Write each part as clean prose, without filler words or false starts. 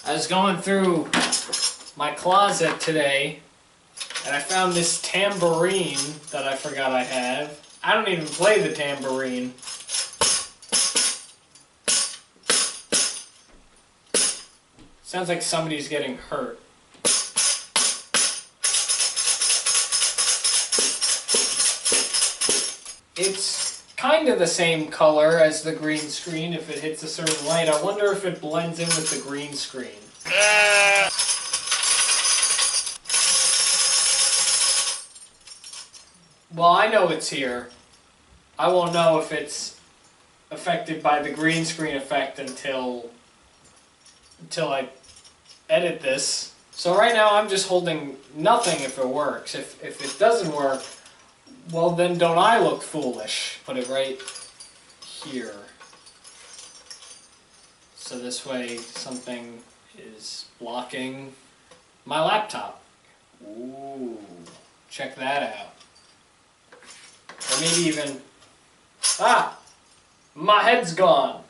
I was going through my closet today and I found this tambourine that I forgot I have. I don't even play the tambourine. Sounds like somebody's getting hurt. It's kind of the same color as the green screen if it hits a certain light. I wonder if it blends in with the green screen. Well, I know it's here. I won't know if it's affected by the green screen effect until I edit this. So right now I'm just holding nothing if it works. If it doesn't work, well then don't I look foolish? Put it right here. So this way something is blocking my laptop. Ooh, check that out. Or maybe even, my head's gone.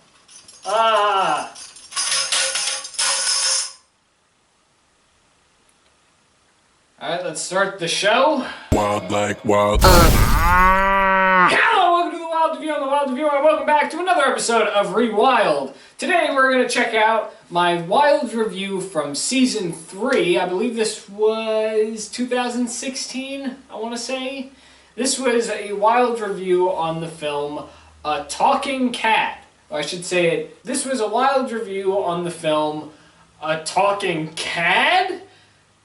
Alright, let's start the show. Wild like wild. Hello, welcome to the Wild Review. I'm the Wild Reviewer, and welcome back to another episode of Rewild. Today we're going to check out my Wild Review from Season 3. I believe this was 2016, I want to say. This was a Wild Review on the film A Talking Cat. Or I should say it, this was a Wild Review on the film A Talking Cat?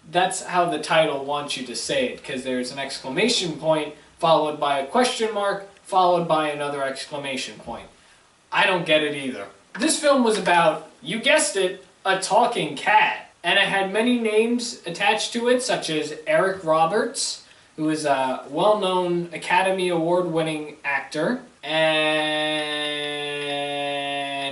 That's how the title wants you to say it, because there's an exclamation point followed by a question mark followed by another exclamation point. I don't get it either. This film was about, you guessed it, a talking cat. And it had many names attached to it, such as Eric Roberts, who is a well-known Academy Award-winning actor. And,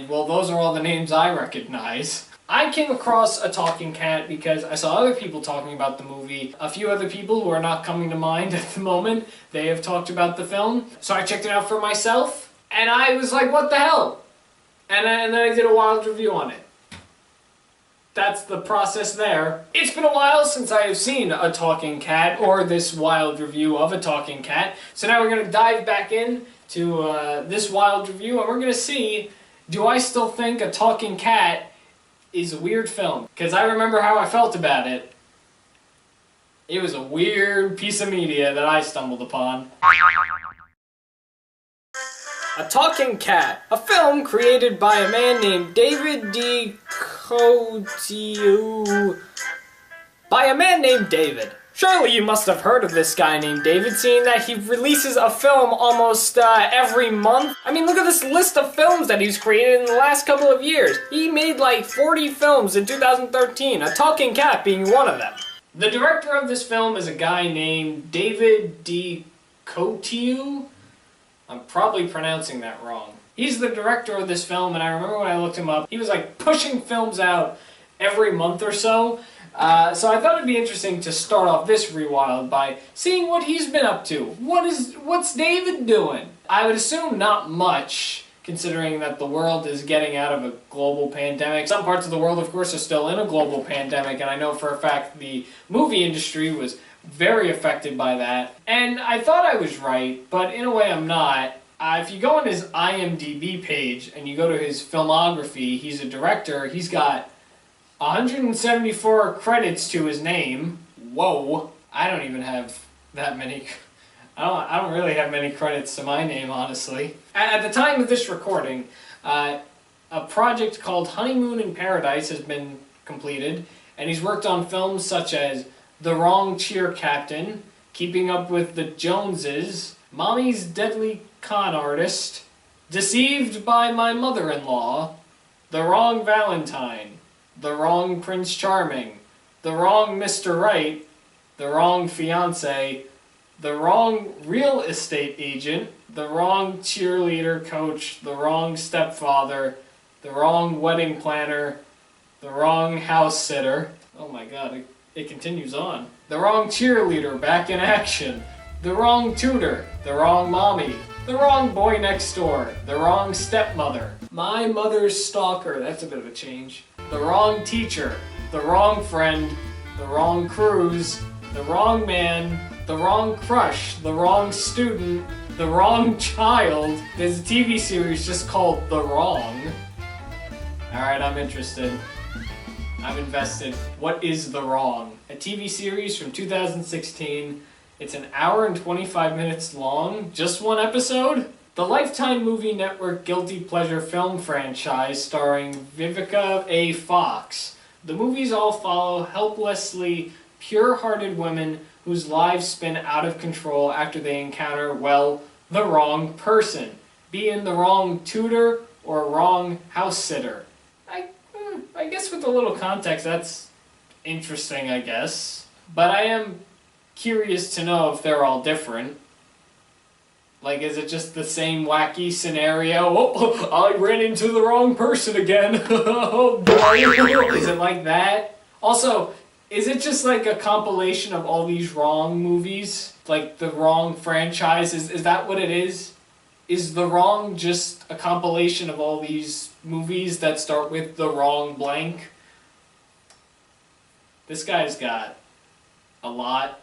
well, those are all the names I recognize. I came across A Talking Cat because I saw other people talking about the movie. A few other people who are not coming to mind at the moment, they have talked about the film. So I checked it out for myself, and I was like, what the hell? And then I did a Wild Review on it. That's the process there. It's been a while since I have seen A Talking Cat, or this Wild Review of A Talking Cat. So now we're going to dive back in to this Wild Review, and we're going to see, do I still think A Talking Cat is a weird film? Because I remember how I felt about it. It was a weird piece of media that I stumbled upon. A Talking Cat, a film created by a man named David D. Cotiu. By a man named David. Surely you must have heard of this guy named David, seeing that he releases a film almost every month. I mean, look at this list of films that he's created in the last couple of years. He made like 40 films in 2013, A Talking Cat being one of them. The director of this film is a guy named David D. Cotiu. I'm probably pronouncing that wrong. He's the director of this film, and I remember when I looked him up, he was like pushing films out every month or so. So I thought it'd be interesting to start off this Rewild by seeing what he's been up to. What's David doing? I would assume not much, considering that the world is getting out of a global pandemic. Some parts of the world, of course, are still in a global pandemic, and I know for a fact the movie industry was very affected by that. And I thought I was right, but in a way I'm not. If you go on his IMDb page and you go to his filmography, he's a director. He's got 174 credits to his name. Whoa. I don't even have that many. I don't really have many credits to my name, honestly. At the time of this recording, a project called Honeymoon in Paradise has been completed, and he's worked on films such as The Wrong Cheer Captain, Keeping Up with the Joneses, Mommy's Deadly Con Artist, Deceived by My Mother-in-Law, The Wrong Valentine, The Wrong Prince Charming, The Wrong Mr. Right, The Wrong Fiancé, The Wrong Real Estate Agent, The Wrong Cheerleader Coach, The Wrong Stepfather, The Wrong Wedding Planner, The Wrong House Sitter. Oh my god, it continues on. The Wrong Cheerleader Back in Action, The Wrong Tutor, The Wrong Mommy, The Wrong Boy Next Door, The Wrong Stepmother, My Mother's Stalker, that's a bit of a change, the wrong teacher, the wrong friend, the wrong cruise, the wrong man, the wrong crush, the wrong student, the wrong child. There's a TV series just called The Wrong. Alright, I'm interested. I'm invested. What is The Wrong? A TV series from 2016. It's an hour and 25 minutes long. Just one episode? The Lifetime Movie Network Guilty Pleasure film franchise starring Vivica A. Fox. The movies all follow helplessly pure-hearted women whose lives spin out of control after they encounter, well, the wrong person. Be in the wrong tutor or wrong house sitter. I guess with a little context, that's interesting, I guess. But I am curious to know if they're all different. Like, is it just the same wacky scenario? Oh, I ran into the wrong person again. Oh, boy. Is it like that? Also, is it just like a compilation of all these Wrong movies? Like the Wrong franchise? Is that what it is? Is The Wrong just a compilation of all these movies that start with the wrong blank? This guy's got a lot.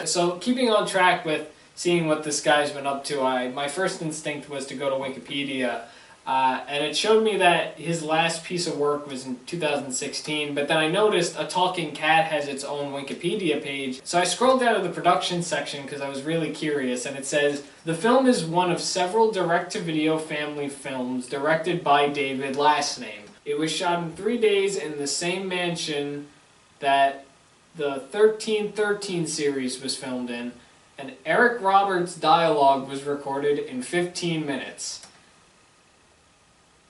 So, keeping on track with seeing what this guy's been up to, my first instinct was to go to Wikipedia, and it showed me that his last piece of work was in 2016, but then I noticed A Talking Cat has its own Wikipedia page, so I scrolled down to the production section because I was really curious, and it says, the film is one of several direct-to-video family films directed by David last name. It was shot in 3 days in the same mansion that the 1313 series was filmed in, and Eric Roberts' dialogue was recorded in 15 minutes.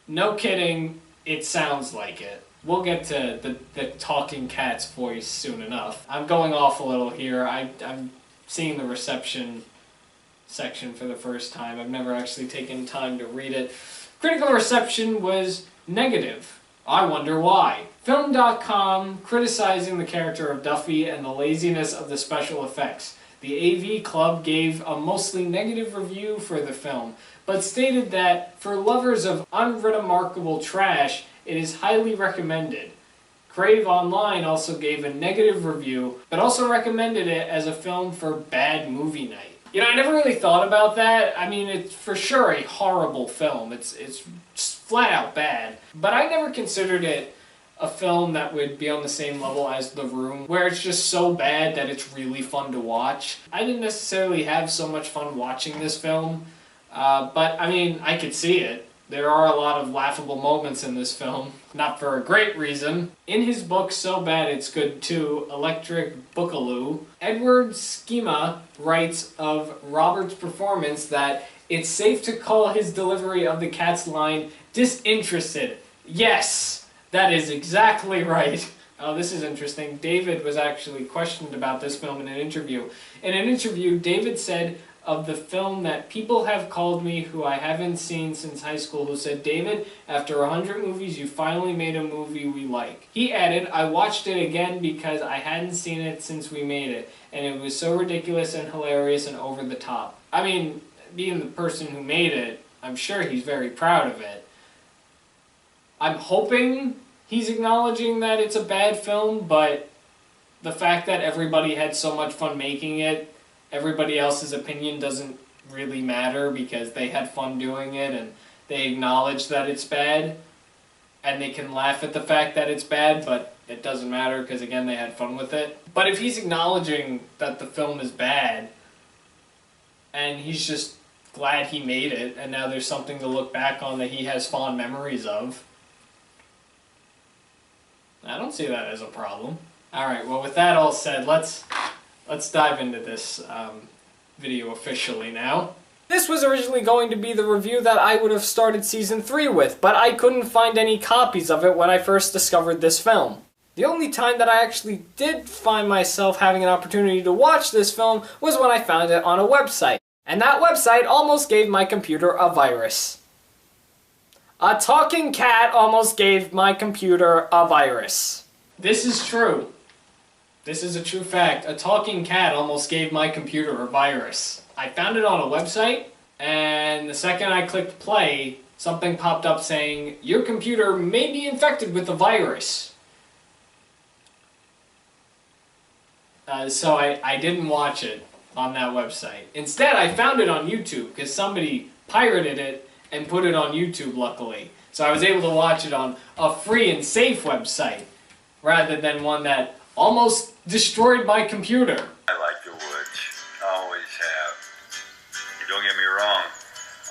No kidding, it sounds like it. We'll get to the Talking Cat's voice soon enough. I'm going off a little here. I'm seeing the reception section for the first time. I've never actually taken time to read it. Critical reception was negative. I wonder why. Film.com criticizing the character of Duffy and the laziness of the special effects. The AV Club gave a mostly negative review for the film, but stated that for lovers of unremarkable trash, it is highly recommended. Crave Online also gave a negative review, but also recommended it as a film for bad movie night. You know, I never really thought about that. I mean, it's for sure a horrible film. It's just flat out bad. But I never considered it a film that would be on the same level as The Room, where it's just so bad that it's really fun to watch. I didn't necessarily have so much fun watching this film, but I mean, I could see it. There are a lot of laughable moments in this film, not for a great reason. In his book, So Bad It's Good Too, Electric Boogaloo, Edward Schema writes of Robert's performance that it's safe to call his delivery of the cat's line disinterested. Yes! That is exactly right. Oh, this is interesting. David was actually questioned about this film in an interview. In an interview, David said of the film that people have called me who I haven't seen since high school who said, David, after 100 movies, you finally made a movie we like. He added, I watched it again because I hadn't seen it since we made it, and it was so ridiculous and hilarious and over the top. I mean, being the person who made it, I'm sure he's very proud of it. I'm hoping he's acknowledging that it's a bad film, but the fact that everybody had so much fun making it, everybody else's opinion doesn't really matter because they had fun doing it and they acknowledge that it's bad, and they can laugh at the fact that it's bad, but it doesn't matter because, again, they had fun with it. But if he's acknowledging that the film is bad, and he's just glad he made it, and now there's something to look back on that he has fond memories of, I don't see that as a problem. Alright, well with that all said, let's dive into this video officially now. This was originally going to be the review that I would have started Season 3 with, but I couldn't find any copies of it when I first discovered this film. The only time that I actually did find myself having an opportunity to watch this film was when I found it on a website. And that website almost gave my computer a virus. A talking cat almost gave my computer a virus. This is true. This is a true fact. A talking cat almost gave my computer a virus. I found it on a website, and the second I clicked play, something popped up saying, your computer may be infected with a virus. So I didn't watch it on that website. Instead, I found it on YouTube because somebody pirated it and put it on YouTube, luckily. So I was able to watch it on a free and safe website rather than one that almost destroyed my computer. I like the woods. Always have. Don't get me wrong.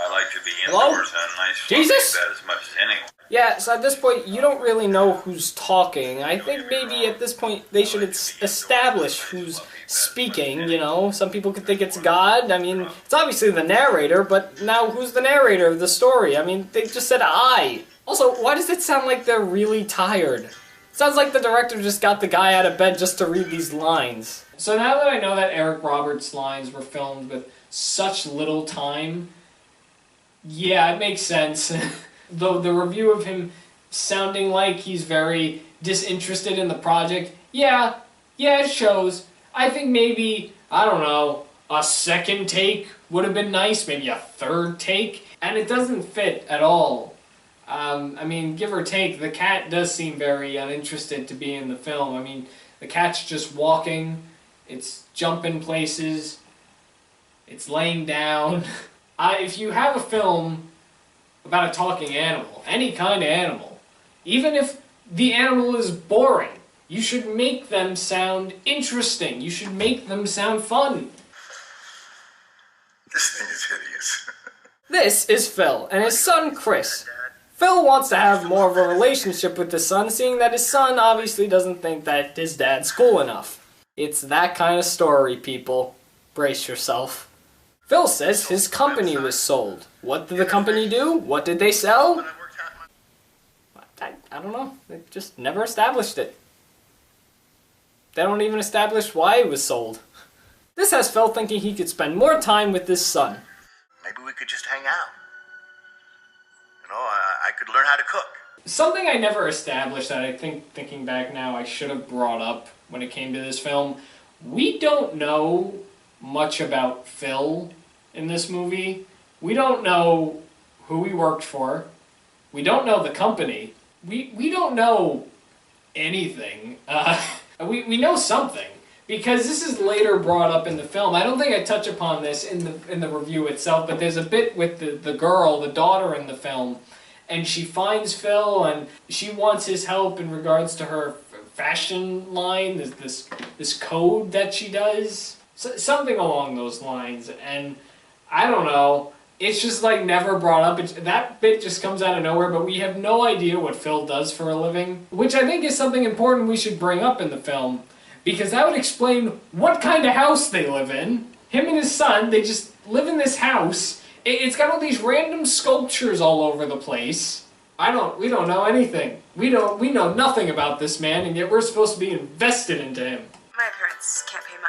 I like to be indoors on a nice Jesus? bed as much as anyone. Yeah, so at this point, you don't really know who's talking. I think maybe at this point they should establish who's speaking, you know? Some people could think it's God. I mean, it's obviously the narrator, but now who's the narrator of the story? I mean, they just said I. Also, why does it sound like they're really tired? It sounds like the director just got the guy out of bed just to read these lines. So now that I know that Eric Roberts' lines were filmed with such little time, yeah, it makes sense. Though the review of him sounding like he's very disinterested in the project, yeah, it shows. I think maybe, I don't know, a second take would have been nice, maybe a third take, and it doesn't fit at all. I mean, give or take, the cat does seem very uninterested to be in the film. I mean, the cat's just walking, it's jumping places, it's laying down. If you have a film about a talking animal, any kind of animal, even if the animal is boring, you should make them sound interesting. You should make them sound fun. This thing is hideous. This is Phil and his son Chris. Phil wants to have more of a relationship with his son, seeing that his son obviously doesn't think that his dad's cool enough. It's that kind of story, people. Brace yourself. Phil says his company was sold. What did the company do? What did they sell? I don't know. They just never established it. They don't even establish why it was sold. This has Phil thinking he could spend more time with his son. Maybe we could just hang out. You know, I could learn how to cook. Something I never established that I think, thinking back now, I should have brought up when it came to this film. We don't know much about Phil in this movie. We don't know who he worked for. We don't know the company. We don't know anything. We know something, because this is later brought up in the film. I don't think I touch upon this in the review itself, but there's a bit with the girl, the daughter in the film, and she finds Phil and she wants his help in regards to her fashion line, this code that she does. Something along those lines, and I don't know, it's just like never brought up. That bit just comes out of nowhere, but we have no idea what Phil does for a living, which I think is something important we should bring up in the film, because that would explain what kind of house they live in. Him and his son, they just live in this house. It's got all these random sculptures all over the place. We don't know anything. We know nothing about this man, and yet we're supposed to be invested into him. My parents can't pay much.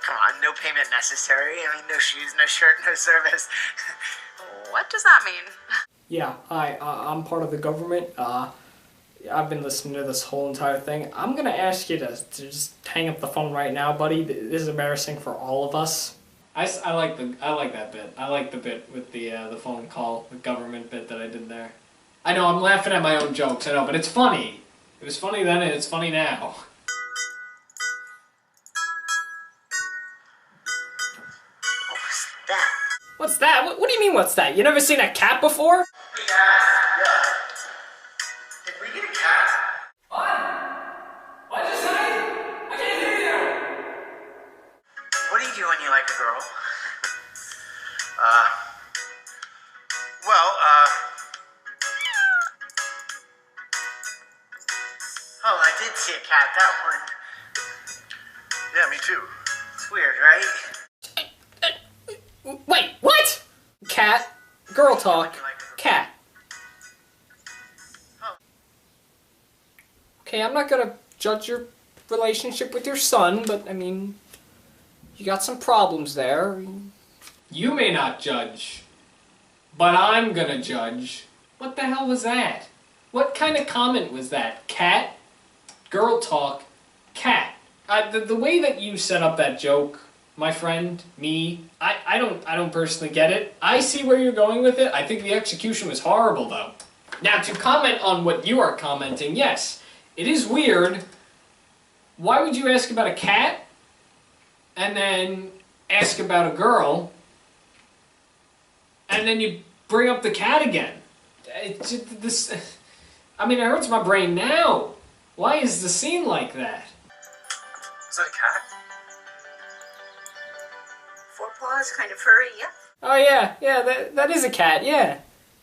Come on, no payment necessary. No shoes, no shirt, no service. What does that mean? Yeah, I'm part of the government. I've been listening to this whole entire thing. I'm gonna ask you to just hang up the phone right now, buddy. This is embarrassing for all of us. I like that bit. I like the bit with the phone call, the government bit that I did there. I know, I'm laughing at my own jokes, I know, but it's funny. It was funny then and it's funny now. What's that? What do you mean, what's that? You never seen a cat before? Yeah. Did we get a cat? What? What'd you say? I can't hear you! What do you do when you like a girl? Oh, I did see a cat, that one. Yeah, me too. It's weird, right? Wait, what? Cat, girl talk, cat. Okay, I'm not gonna judge your relationship with your son, but I mean, you got some problems there. You may not judge, but I'm gonna judge. What the hell was that? What kind of comment was that? Cat, girl talk, cat. The way that you set up that joke my friend, me. I don't personally get it. I see where you're going with it. I think the execution was horrible, though. Now, to comment on what you are commenting, yes, it is weird. Why would you ask about a cat and then ask about a girl and then you bring up the cat again? It hurts my brain now. Why is the scene like that? Is that a cat? Four paws, kind of furry, yeah. Oh yeah, that is a cat, yeah.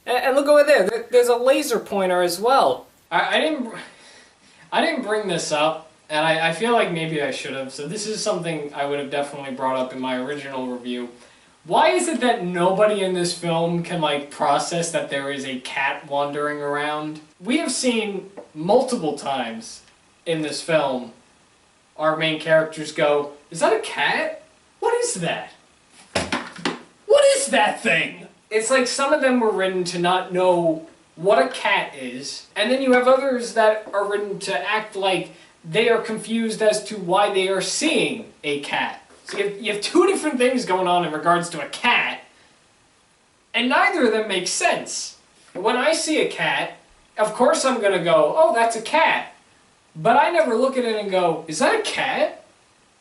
And look over there, there's a laser pointer as well. I didn't bring this up, and I feel like maybe I should have, so this is something I would have definitely brought up in my original review. Why is it that nobody in this film can, like, process that there is a cat wandering around? We have seen multiple times in this film our main characters go, is that a cat? What is that? What is that thing? It's like some of them were written to not know what a cat is, and then you have others that are written to act like they are confused as to why they are seeing a cat. So you have two different things going on in regards to a cat, and neither of them make sense. When I see a cat, of course I'm gonna go, oh, that's a cat. But I never look at it and go, is that a cat?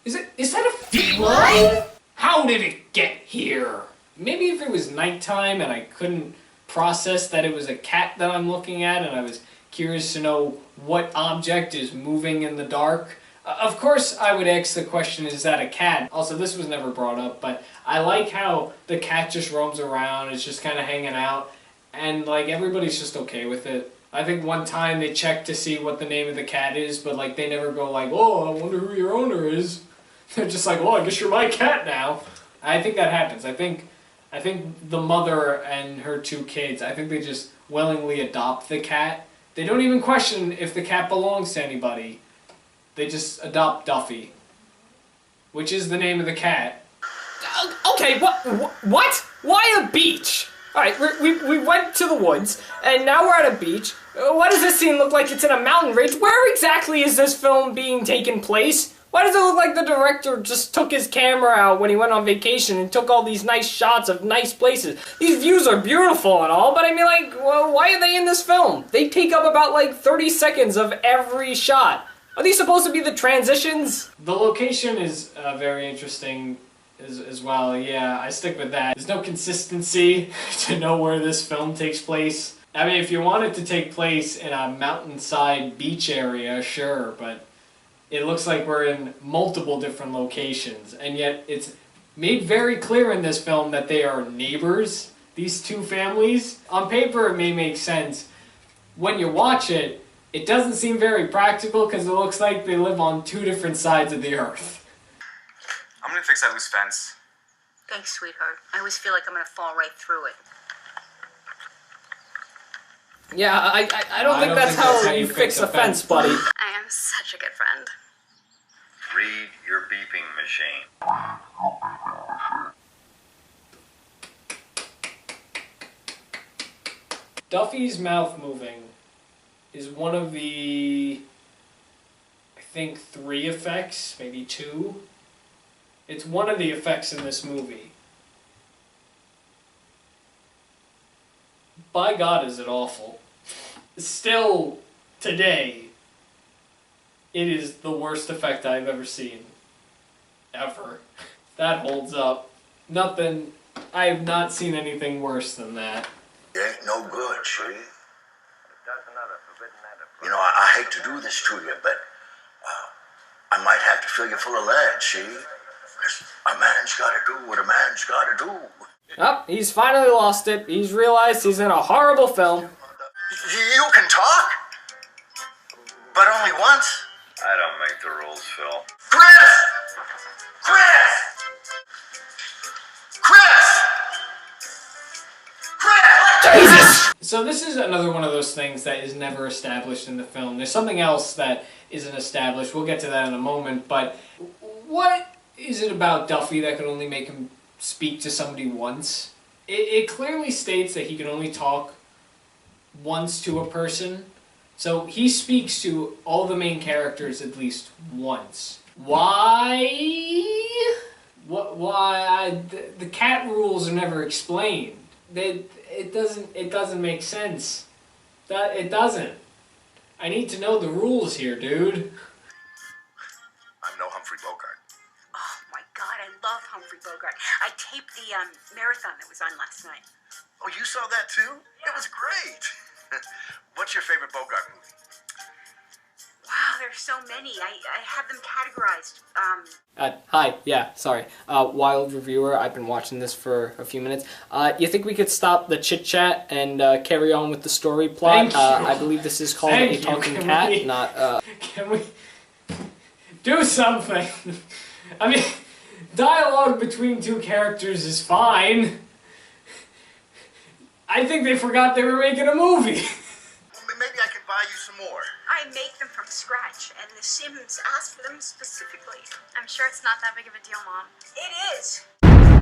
Is that a feline? How did it get here? Maybe if it was nighttime and I couldn't process that it was a cat that I'm looking at and I was curious to know what object is moving in the dark. Of course I would ask the question, is that a cat? Also, this was never brought up, but I like how the cat just roams around, it's just kind of hanging out, and like everybody's just okay with it. I think one time they checked to see what the name of the cat is, but like they never go like, oh, I wonder who your owner is. They're just like, well, I guess you're my cat now. I think that happens. I think the mother and her two kids, I think they just willingly adopt the cat. They don't even question if the cat belongs to anybody. They just adopt Duffy, which is the name of the cat. Okay, what? Why a beach? Alright, we went to the woods, and now we're at a beach. Why does this scene look like it's in a mountain range? Where exactly is this film being taken place? Why does it look like the director just took his camera out when he went on vacation and took all these nice shots of nice places? These views are beautiful and all, but I mean, like, well, why are they in this film? They take up about, like, 30 seconds of every shot. Are these supposed to be the transitions? The location is very interesting as well, yeah, I stick with that. There's no consistency to know where this film takes place. I mean, if you want it to take place in a mountainside beach area, sure, but it looks like we're in multiple different locations, and yet it's made very clear in this film that they are neighbors, these two families. On paper, it may make sense. When you watch it, it doesn't seem very practical because it looks like they live on two different sides of the earth. I'm gonna fix that loose fence. Thanks, sweetheart. I always feel like I'm gonna fall right through it. Yeah, I don't think that's how you fix a fence, buddy. I am such a good friend. Read your beeping machine. Duffy's mouth moving is one of the, I think, 3 effects, maybe 2. It's one of the effects in this movie. By God, is it awful. Still, today, it is the worst effect I've ever seen. Ever. That holds up. Nothing, I have not seen anything worse than that. It ain't no good, see? You know, I hate to do this to you, but I might have to fill you full of lead, see? 'Cause a man's gotta do what a man's gotta do. Oh, he's finally lost it. He's realized he's in a horrible film. You can talk, but only once. I don't make the rules, Phil. Chris! Chris! Chris! Chris! Jesus! So this is another one of those things that is never established in the film. There's something else that isn't established. We'll get to that in a moment, but what is it about Duffy that can only make him speak to somebody once? It clearly states that he can only talk once to a person. So he speaks to all the main characters at least once. Why? Why? The cat rules are never explained. It doesn't make sense. It doesn't. I need to know the rules here, dude. I'm no Humphrey Bogart. Oh my God, I love Humphrey Bogart. I taped the marathon that was on last night. Oh, you saw that too? It was great. What's your favorite Bogart movie? Wow, there's so many. I have them categorized. Hi, yeah, sorry. Wild Reviewer, I've been watching this for a few minutes. You think we could stop the chit-chat and carry on with the story plot? I believe this is called A Talking Cat, not... Can we do something? I mean, dialogue between two characters is fine. I think they forgot they were making a movie. Well, maybe I could buy you some more. I make them from scratch, and the Sims asked for them specifically. I'm sure it's not that big of a deal, Mom. It is.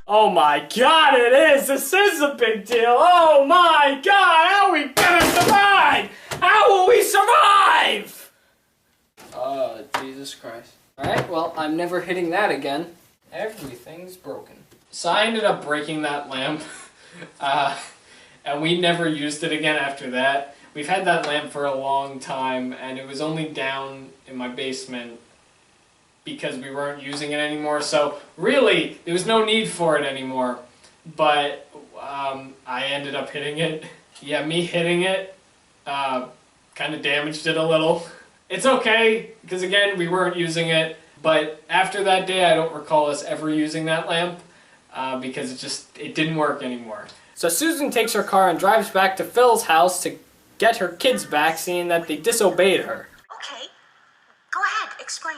Oh my God, it is! This is a big deal! Oh my God, how are we gonna survive? How will we survive? Oh, Jesus Christ. Alright, well, I'm never hitting that again. Everything's broken. So I ended up breaking that lamp, and we never used it again after that. We've had that lamp for a long time, and it was only down in my basement because we weren't using it anymore, so really, there was no need for it anymore. But I ended up hitting it. Yeah, me hitting it kind of damaged it a little. It's okay, because again, we weren't using it, but after that day, I don't recall us ever using that lamp because it didn't work anymore. So Susan takes her car and drives back to Phil's house to get her kids back, seeing that they disobeyed her. Okay. Go ahead. Explain.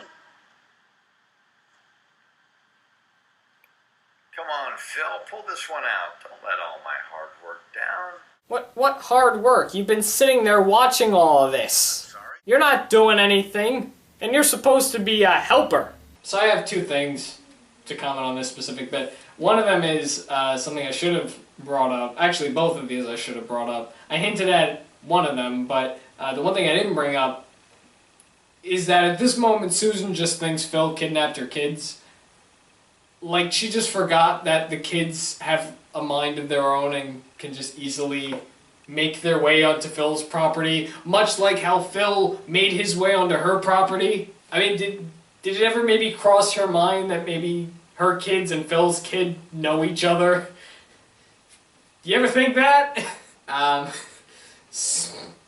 Come on, Phil, pull this one out. Don't let all my hard work down. What hard work? You've been sitting there watching all of this. Sorry? You're not doing anything, and you're supposed to be a helper. So I have two things to comment on this specific bit. One of them is something I should have brought up. Actually, both of these I should have brought up. I hinted at one of them, but the one thing I didn't bring up is that at this moment Susan just thinks Phil kidnapped her kids. Like, she just forgot that the kids have a mind of their own and can just easily make their way onto Phil's property, much like how Phil made his way onto her property. I mean, did it ever maybe cross her mind that maybe her kids and Phil's kid know each other? Do you ever think that?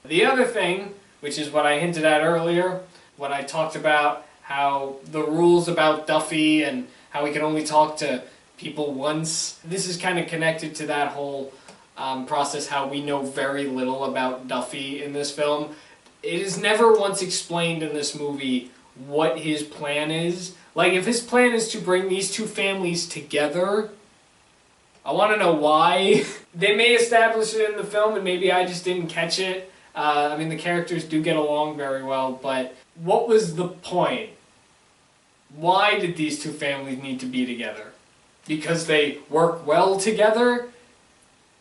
The other thing, which is what I hinted at earlier, when I talked about how the rules about Duffy and how we can only talk to people once, this is kind of connected to that whole process, how we know very little about Duffy in this film. It is never once explained in this movie what his plan is. Like, if his plan is to bring these two families together, I want to know why. They may establish it in the film, and maybe I just didn't catch it. I mean, the characters do get along very well, but what was the point? Why did these two families need to be together? Because they work well together?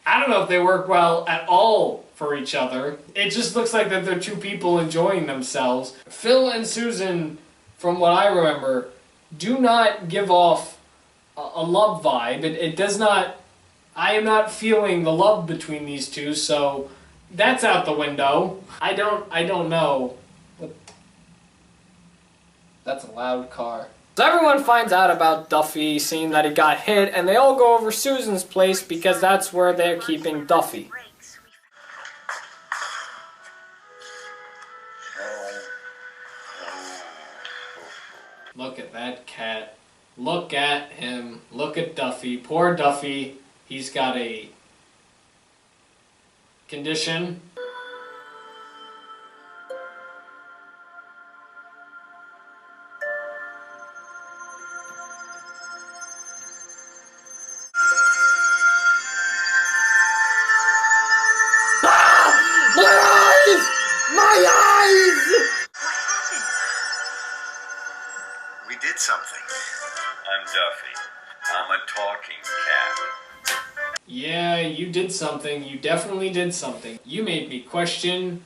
I don't know if they work well at all for each other. It just looks like that they're two people enjoying themselves. Phil and Susan, from what I remember, do not give off a love vibe. It does not... I am not feeling the love between these two, so that's out the window. I don't know. That's a loud car. So everyone finds out about Duffy, seeing that he got hit, and they all go over Susan's place because that's where they're keeping Duffy. Look at that cat. Look at him. Look at Duffy. Poor Duffy. He's got a condition. We did something. I'm Duffy. I'm a talking cat. Yeah, you did something. You definitely did something. You made me question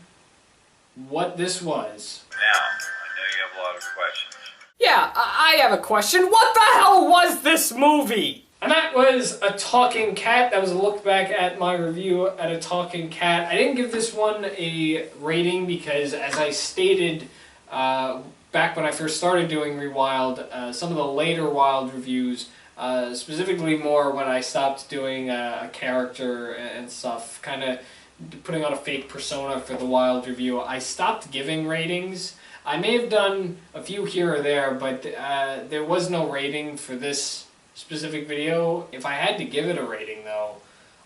what this was. Now, I know you have a lot of questions. Yeah, I have a question. What the hell was this movie? And that was A Talking Cat. That was a look back at my review at A Talking Cat. I didn't give this one a rating because, as I stated back when I first started doing Rewild, some of the later Wild reviews, specifically more when I stopped doing a character and stuff, kind of putting on a fake persona for the Wild review, I stopped giving ratings. I may have done a few here or there, but there was no rating for this specific video. If I had to give it a rating, though,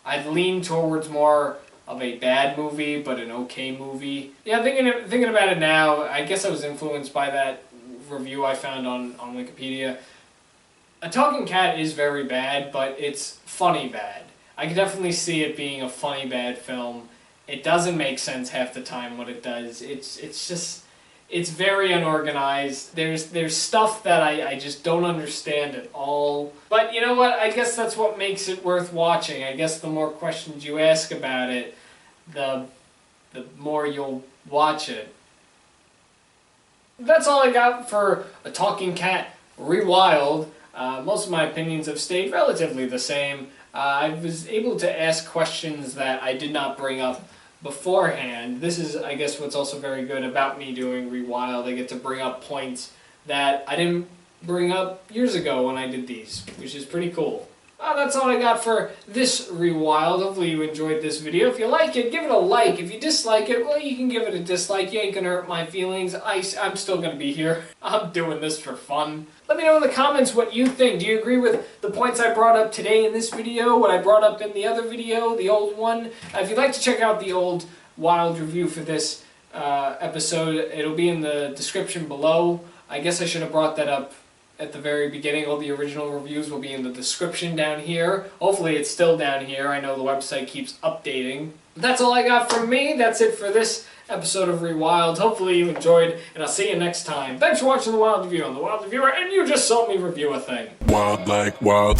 I'd lean towards more of a bad movie, but an okay movie. Yeah, thinking about it now, I guess I was influenced by that review I found on Wikipedia. A Talking Cat is very bad, but it's funny bad. I can definitely see it being a funny bad film. It doesn't make sense half the time what it does. It's very unorganized. There's stuff that I just don't understand at all. But you know what? I guess that's what makes it worth watching. I guess the more questions you ask about it, the more you'll watch it. That's all I got for A Talking Cat Rewild. Most of my opinions have stayed relatively the same. I was able to ask questions that I did not bring up beforehand. This is, I guess, what's also very good about me doing Rewild. I get to bring up points that I didn't bring up years ago when I did these, which is pretty cool. That's all I got for this Rewild. Hopefully you enjoyed this video. If you like it, give it a like. If you dislike it, well, you can give it a dislike. You ain't gonna hurt my feelings. I'm still gonna be here. I'm doing this for fun. Let me know in the comments what you think. Do you agree with the points I brought up today in this video, what I brought up in the other video, the old one? If you'd like to check out the old Wild review for this episode, it'll be in the description below. I guess I should have brought that up at the very beginning. All the original reviews will be in the description down here. Hopefully it's still down here. I know the website keeps updating. But that's all I got from me. That's it for this episode of Rewild. Hopefully you enjoyed, and I'll see you next time. Thanks for watching The Wild Review. I'm The Wild Reviewer, and you just saw me review a thing. Wild like wild.